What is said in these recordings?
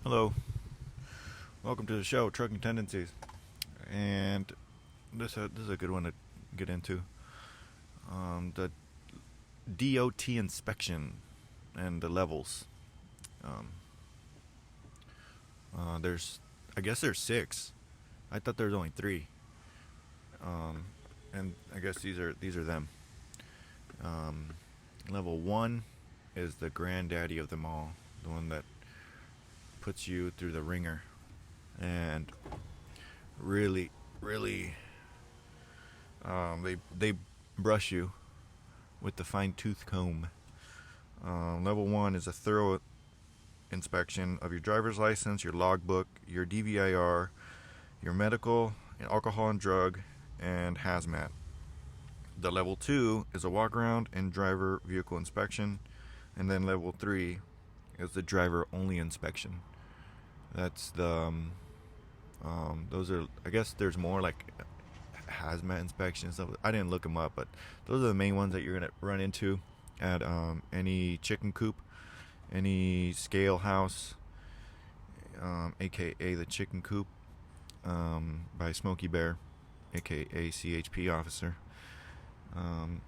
Hello, welcome to the show, Trucking Tendencies, and this is a good one to get into. The DOT inspection and the levels. Um, I guess there's six. I thought there was only three. Um, and I guess these are them. Um, Level one is the granddaddy of them all, the one that puts you through the ringer, and really, really, they brush you with the fine tooth comb. Level one is a thorough inspection of your driver's license, your logbook, your DVIR, your medical, and alcohol and drug, and hazmat. The level two is a walk around and driver vehicle inspection, and then level three is the driver only inspection. That's the those are, I guess there's more like hazmat inspections. I didn't look them up, but those are the main ones that you're gonna run into at any chicken coop, any scale house, aka the chicken coop, by Smokey Bear, aka CHP officer. Um,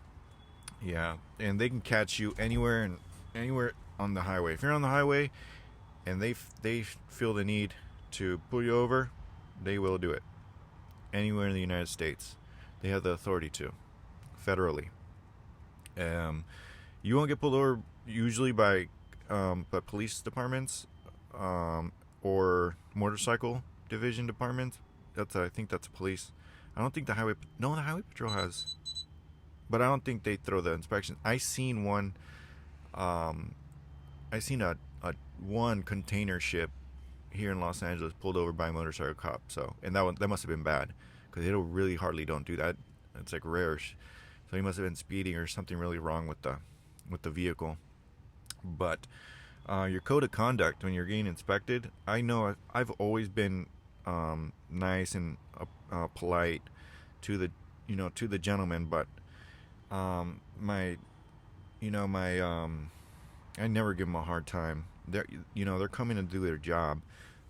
yeah, and they can catch you anywhere on the highway. If you're on the highway and they feel the need to pull you over, they will do it. Anywhere in the United States, they have the authority to, federally. Um, you won't get pulled over usually by police departments, or motorcycle division departments. I think that's police. I don't think the highway patrol has, but I don't think they throw the inspection. I seen one. I seen a one container ship here in Los Angeles pulled over by a motorcycle cop. So, and that must have been bad, because they don't do that. It's like rare. So he must have been speeding or something really wrong with the vehicle. But your code of conduct when you're getting inspected, I know I've always been nice and polite to the gentleman, but my I never give them a hard time. They're coming to do their job,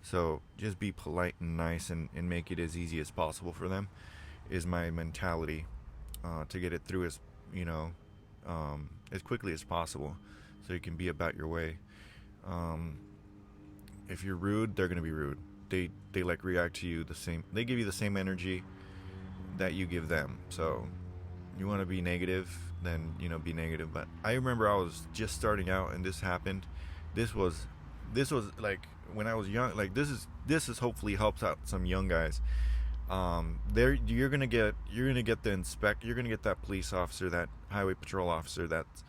so just be polite and nice, and make it as easy as possible for them. Is my mentality, to get it through as quickly as possible, so you can be about your way. Um, if you're rude, they're gonna be rude. They like react to you the same. They give you the same energy that you give them. So you want to be negative, then be negative. But I remember I was just starting out, and this happened. This was like when I was young. Like this is hopefully helps out some young guys. There you're gonna get that police officer, that highway patrol officer that's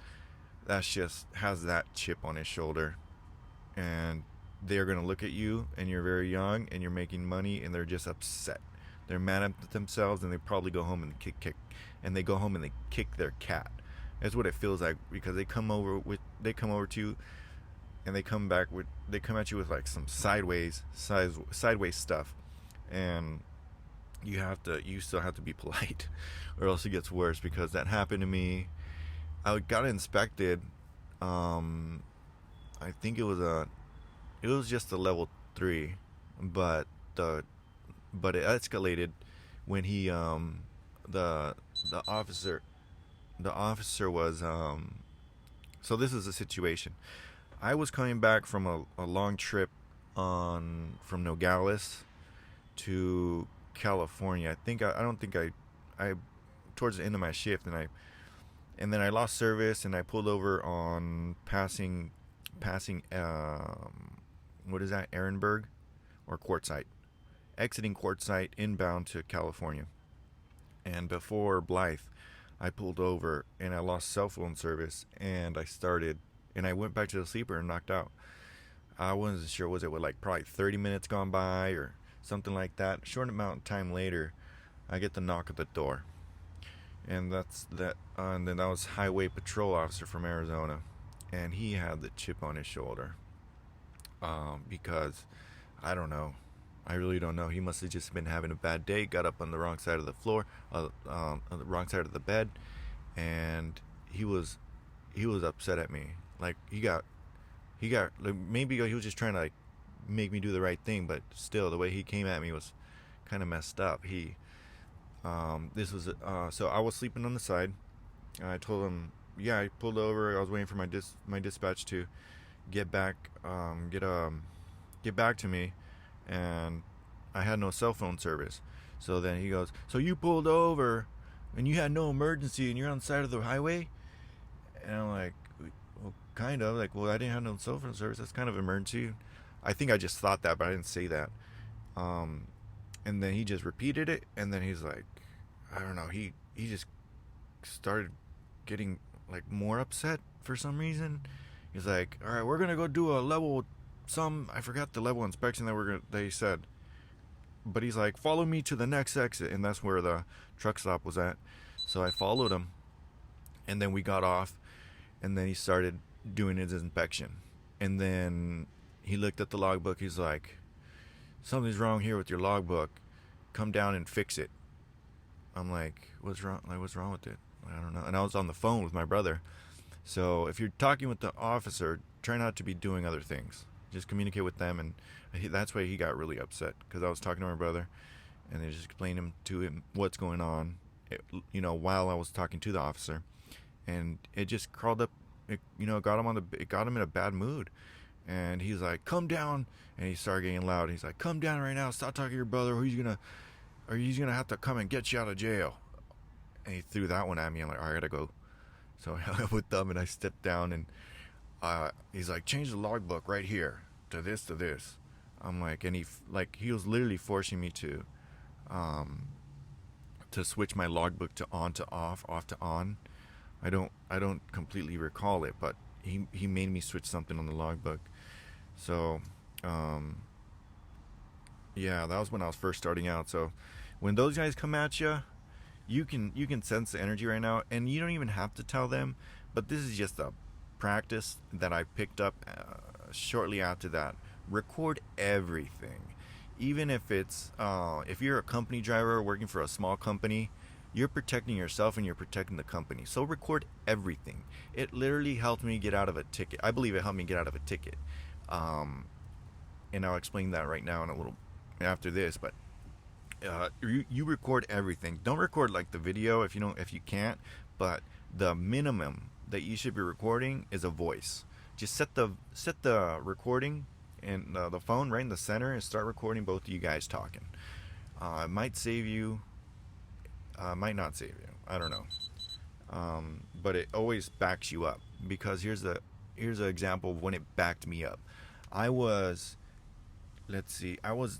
just has that chip on his shoulder, and they're gonna look at you, and you're very young, and you're making money, and they're just upset. They're mad at themselves, and they probably go home and they kick their cat. That's what it feels like, because they come over to you, and they come at you with like some sideways stuff, and you still have to be polite, or else it gets worse. Because that happened to me. I got inspected. I think it was just a level 3, but it escalated when the the officer was so this is the situation. I was coming back from a long trip from Nogales to California. I don't think I towards the end of my shift, and then I lost service, and I pulled over on passing what is that, Ehrenberg or Quartzsite, exiting Quartzsite inbound to California. And before Blythe, I pulled over, and I lost cell phone service, and I went back to the sleeper and knocked out. I wasn't sure, was it with like probably 30 minutes gone by or something like that. Short amount of time later, I get the knock at the door, and and then that was highway patrol officer from Arizona, and he had the chip on his shoulder, because I don't know. I really don't know. He must have just been having a bad day. Got up on the wrong side of the floor, on the wrong side of the bed, and he was upset at me. Like he got like, maybe he was just trying to like make me do the right thing, but still, the way he came at me was kind of messed up. This was, so I was sleeping on the side. I told him, yeah, I pulled over. I was waiting for my dispatch to get back, get back to me, and I had no cell phone service. So then he goes, so you pulled over, and you had no emergency, and you're on the side of the highway? And I'm like, well, kind of. Like, well, I didn't have no cell phone service. That's kind of emergency. I think I just thought that, but I didn't say that. And then he just repeated it, and then he's like, I don't know. He just started getting like more upset for some reason. He's like, all right, we're gonna go do a level I forgot the level inspection that they said. But he's like, follow me to the next exit, and that's where the truck stop was at. So I followed him, and then we got off, and then he started doing his inspection. And then he looked at the logbook. He's like, something's wrong here with your logbook. Come down and fix it. I'm like, what's wrong? Like, what's wrong with it? I don't know. And I was on the phone with my brother. So if you're talking with the officer, try not to be doing other things. Just communicate with them, and that's why he got really upset, because I was talking to my brother, and they just explained to him what's going on, while I was talking to the officer, and it just crawled up, it got him in a bad mood, and he's like, come down, and he started getting loud. He's like, come down right now, stop talking to your brother, or he's gonna have to come and get you out of jail. And he threw that one at me. I'm like, all right, I gotta go. So I hung up with them, and I stepped down, and he's like, change the logbook right here to this. I'm like, and he was literally forcing me to switch my logbook to on to off to on. I don't completely recall it, but he made me switch something on the logbook. So yeah, that was when I was first starting out. So when those guys come at you, you can sense the energy right now, and you don't even have to tell them. But this is just a practice that I picked up shortly after that. Record everything, even if it's if you're a company driver working for a small company, you're protecting yourself and you're protecting the company. So record everything. It literally helped me get out of a ticket. I believe it helped me get out of a ticket, and I'll explain that right now in a little after this. But you record everything. Don't record like the video if you can't, but the minimum that you should be recording is a voice. Just set the recording and the phone right in the center and start recording both of you guys talking. It might save you, might not save you. I don't know. But it always backs you up, because here's an example of when it backed me up. I was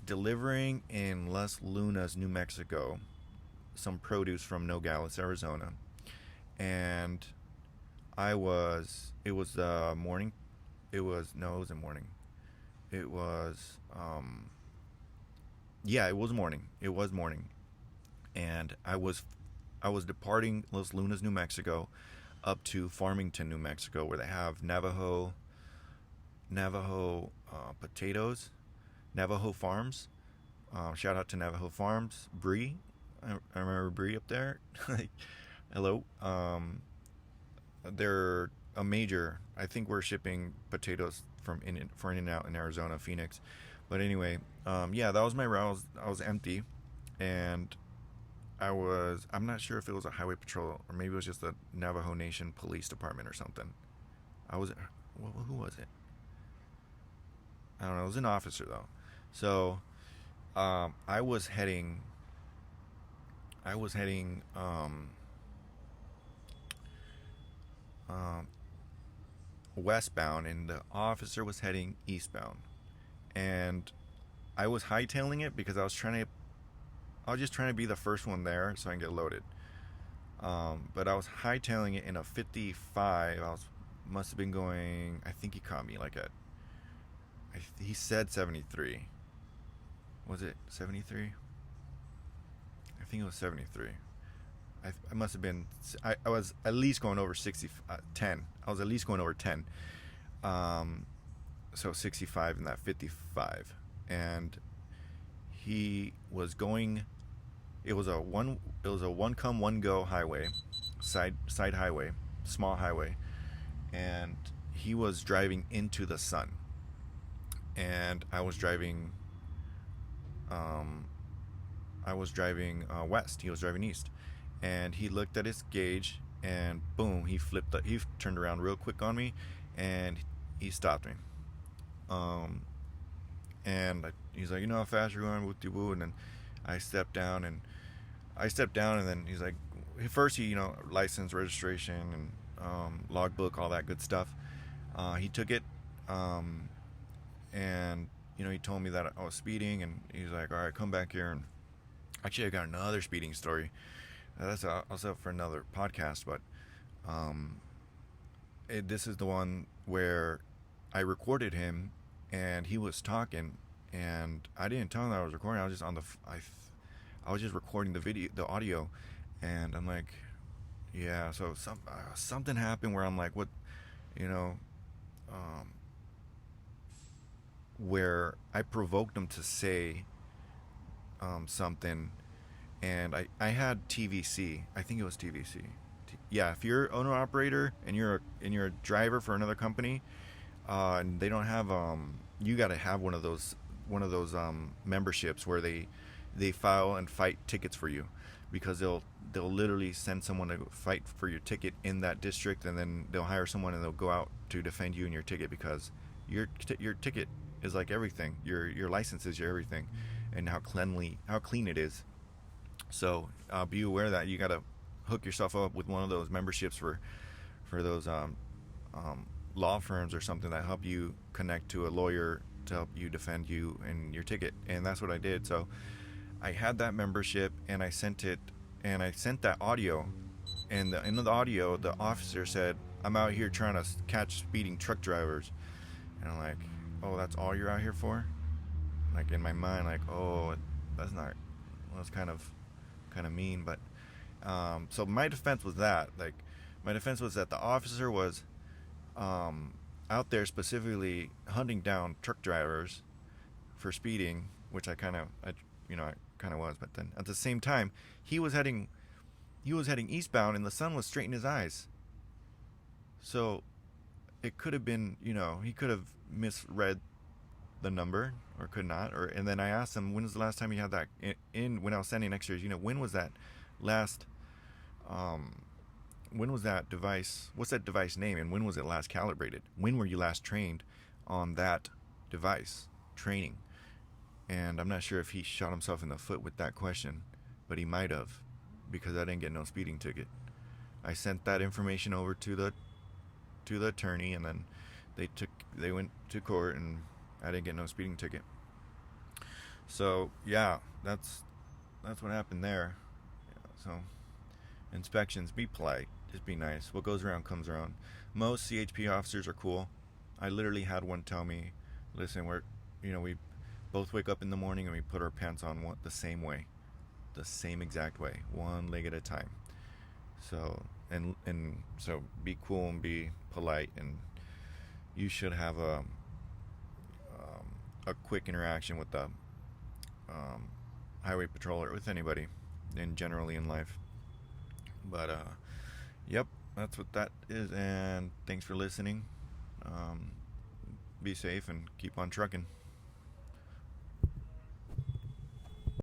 delivering in Las Lunas, New Mexico, some produce from Nogales, Arizona, and it was morning. It was morning. It was morning. It was morning, and I was departing Los Lunas, New Mexico, up to Farmington, New Mexico, where they have Navajo potatoes, Navajo Farms. Shout out to Navajo Farms, Bree. I remember Bree up there. Hello. They're a major. I think we're shipping potatoes for In-N-Out in Arizona, Phoenix. But anyway, yeah, that was my route. I was empty, and I'm not sure if it was a highway patrol or maybe it was just the Navajo Nation Police Department or something. Who was it? I don't know. It was an officer though. So, I was heading westbound, and the officer was heading eastbound, and I was hightailing it because I was just trying to be the first one there so I can get loaded. But I was hightailing it in a 55. Must have been going. I think he caught me like he said 73. Was it 73? I think it was 73. I must have been. I was at least going over 10. I was at least going over 10. So 65 in that 55, and he was going. It was a one come one go highway, side highway, small highway, and he was driving into the sun. and I was driving. Um, I was driving west. He was driving east, and he looked at his gauge, and boom, he flipped. He turned around real quick on me, and he stopped me. Um, and he's like, you know how fast you're going, with woo. And then I stepped down, and then he's like, first he, license, registration, and logbook, all that good stuff. He took it, and he told me that I was speeding, and he's like, all right, come back here. And actually, I got another speeding story. That's also for another podcast, but um, this is the one where I recorded him, and he was talking, and I didn't tell him that I was recording. I was just I was just recording the audio, and I'm like, yeah. So something happened where I'm like, what, you know, um, where I provoked him to say something, and I had TVC. I think it was TVC. Yeah, if you're owner operator and you're a driver for another company, and they don't have you got to have one of those memberships where they file and fight tickets for you, because they'll literally send someone to fight for your ticket in that district, and then they'll hire someone and they'll go out to defend you in your ticket, because your ticket is like everything. Your license is your everything, and how clean it is. So be aware that you got to hook yourself up with one of those memberships for those law firms or something that help you connect to a lawyer to help you defend you in your ticket. And that's what I did. So I had that membership, and I sent that audio. And in the audio, the officer said, "I'm out here trying to catch speeding truck drivers." And I'm like, "Oh, that's all you're out here for?" Like in my mind, like, "Oh, that's not. Well, that's kind of mean." But so my defense was that, the officer was out there specifically hunting down truck drivers for speeding, which I kind of was. But then at the same time, he was heading eastbound, and the sun was straight in his eyes. So it could have been, he could have misread the number, or could not. And then I asked him, when was the last time you had that in when I was standing next to you? When was that last? When was that device? What's that device name? And when was it last calibrated? When were you last trained on that device training? And I'm not sure if he shot himself in the foot with that question, but he might have, because I didn't get no speeding ticket. I sent that information over to the attorney, and then they went to court, and I didn't get no speeding ticket. So yeah, that's what happened there. Yeah, so inspections, be polite, just be nice. What goes around comes around. Most CHP officers are cool. I literally had one tell me, "Listen, we both wake up in the morning and we put our pants on the same way, the same exact way, one leg at a time." So and so be cool and be polite, and you should have a quick interaction with the highway patrol, or with anybody generally in life. But yep, that's what that is. And thanks for listening. Be safe and keep on trucking.